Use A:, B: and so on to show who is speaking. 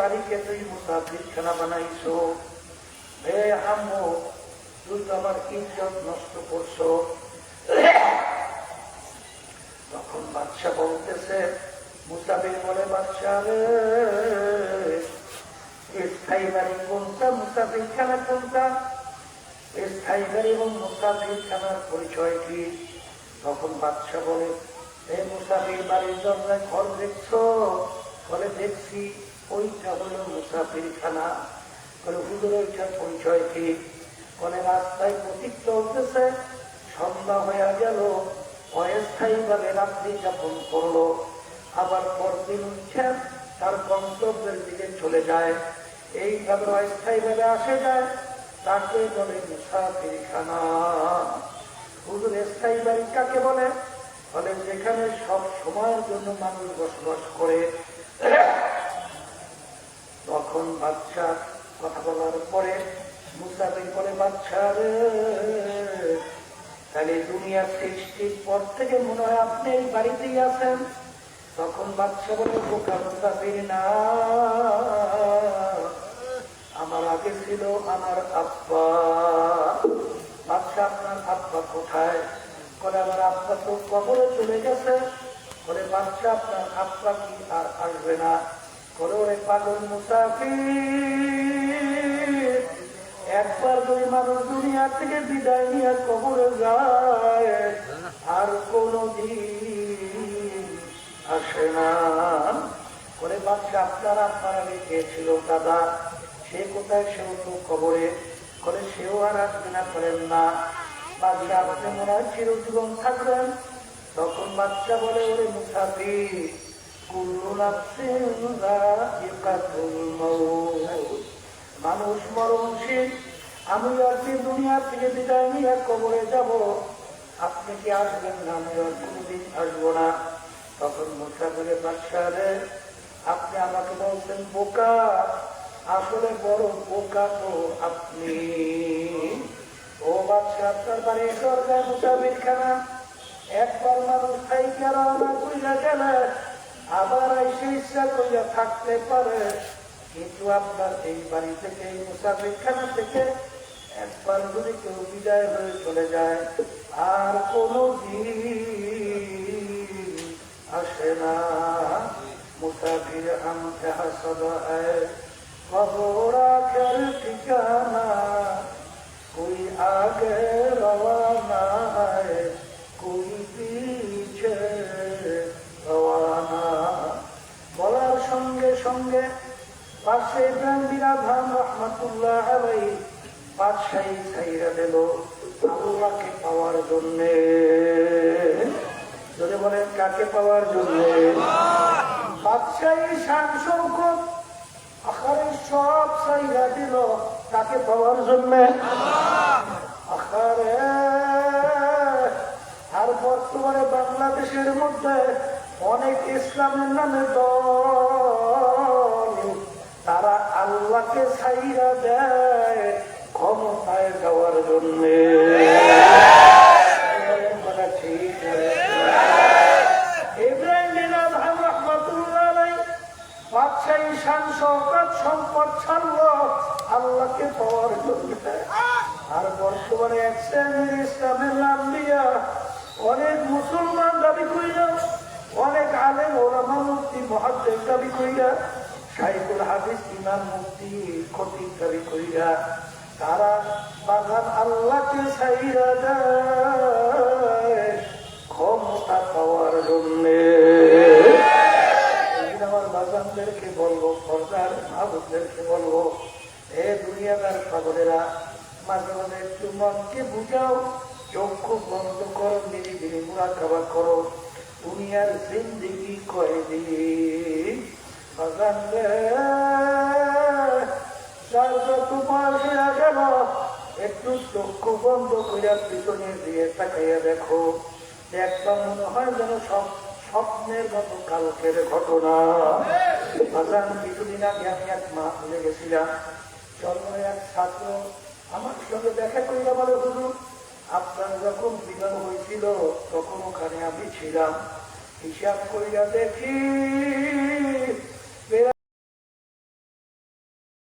A: বাড়িকে তুই মুসাফিরখানা বানাইছো, হে আম্মু তুই তো আমার ইজ্জত নষ্ট করছো। তখন বাদশা বলতেছে, মুসাফির বলে, বাদশা রে, স্থায়ী বাড়ি কোনটা, মুসাফিরখানা কোনটা? স্থায়ী বাড়ি এবং মুসাফিরখানার পরিচয় কি? তখন বাদশা বলে, এই মুসাফির বাড়ির দরজায় ঘর দেখছো? বলে, দেখছি। ওইটা হলো মুসাফিরখানা। বলে, হুজুর ওইটার পরিচয় কি? বলে, রাস্তায় প্রতীক চলতেছে, সন্ধ্যা হয়ে গেল, অস্থায়ী ভাবে রাত্রি যাপন করলো, আবার পরদিন উঠে তার গন্তব্যের দিকে চলে যায়, এইভাবে অস্থায়ী ভাবে আসে যায়, তাকে বলে মুসাফিরখানা। হুজুর স্থায়ী বাড়ি কাকে বলে? বলে, যেখানে সব সময়ের জন্য মানুষ বসবাস করে। তখন বাদশা কথা বলার পরে মুসাফির বলে, বাদশা রে, তাহলে দুনিয়া সৃষ্টির পর থেকে মনে হয় আপনি এই বাড়িতেই আছেন। তখন বাদশা বলে, বোকা মুসাফির না, আমার আগে ছিল আমার আব্বা। বাদশা, আপনার আব্বা কোথায়? বলে, আমার আব্বা তো কবরে চলে গেছে। বলে, বাদশা, আপনার আব্বা কি আর আসবে না? বলে, ওরে পাগল মুসাফির, একবার দুই মানুষ দুনিয়া থেকে বিদায় নিয়ে কবরে যায়, আর কোনদিন আসে না। বলে, বাদশা, আপনার আব্বার আগে কে ছিল? দাদা। সে কোথায়? সেও তো কবরে। বলে, সেও আর আসবে না। করেন না, বাদশা আপনি মনে হয় চিরজীবন থাকবেন। তখন বাদশা বলে, ওরে মুসাফির, কুল্লু নাফসিন যায়িকাতুল মাউত, মানুষ মরণশীল, আমি আপনি দুনিয়া থেকে বিদায় নিয়ে কবরে যাব, আপনি কি আসবেন না? আমি আর কোনদিন আসবো না। তখন মুসাফিরের বাদশা রে, আপনি আমাকে বলছেন বোকা, আসলে বড় বোকা তো আপনি। ও বাদশা, আপনার বাড়ির দরজায় মুসাফিরখানা, একবার মানুষ থাইকা রওনা কইরা গেলে আবার এসে ইচ্ছা কইরা থাকতে পারে, কিন্তু আপনার এই বাড়ি থেকে, এই মুসাফিরখানা থেকে একবার যদি কেউ বিদায় হয়ে চলে যায়, আর কোনদিন আসে না। মুসাফির আমকে হাসবা কবর আখের ঠিকানা, কোই আগে রওয়ানা কোই পিছে রওয়ানা। বলার সঙ্গে সঙ্গে পাশে ইব্রাহিম খান রহমাতুল্লাহ আলাইহি বাদশাহী ছাইরা দিল আল্লাহকে পাওয়ার জন্যে। যদি বলেন কাকে পাওয়ার জন্যে? বাদশাহী শান শৌকত আখারে সব ছাইরা দিল কাকে পাওয়ার জন্যে? আখারে। আর বর্তমানে বাংলাদেশের মধ্যে অনেক ইসলামের নামে দল, তারা আল্লাহকে ছাইরা দেয় ক্ষমতায় যাওয়ার জন্য। বাদশাহী শান শওকত সম্পদ ছাড়লো আল্লাহকে পাওয়ার জন্য। আর বর্তমানে এক শ্রেণীর ইসলামের নাম দিয়া অনেক মুসলমান দাবি কইরা, অনেক আলেম ওলামা মুফতি মুহাদ্দিস দাবি কইরা, শাইখুল হাদিস ইমাম মুফতি খতিব দাবি কইরা, তারা বাগান আল্লাহকে ছাইরা দেয় ক্ষমতা পাওয়ার জন্যে। আমার বাগানদেরকে বলবো, পর্দার মাহবুবদেরকে বলবো, এ দুনিয়াদার পাগলেরা, মাঝে মাঝে একটু মনকে বুঝাও, চক্ষু বন্ধ করো, নিরিবিলি মুরাকাবা করো, দুনিয়ার জিন্দেগি কয়দিন। বাগান যার যত বয়স হয়ে গেল, একটু চক্ষু বন্ধ করিয়া পিছনে দিয়ে তাকাইয়া দেখো, দেখবা মনে হয় যেন সব স্বপ্নের মতো কালকের ঘটনা। বাগান কিছুদিন আগে আমি এক মা ভুলে গেছিলাম, জন্মের এক ছাত্র আমার সঙ্গে দেখা করিয়া বলে, হুজুর আপনার যখন বিবাহ হয়েছিল তখন ওখানে আমি ছিলাম, হিসাব করিয়া দেখি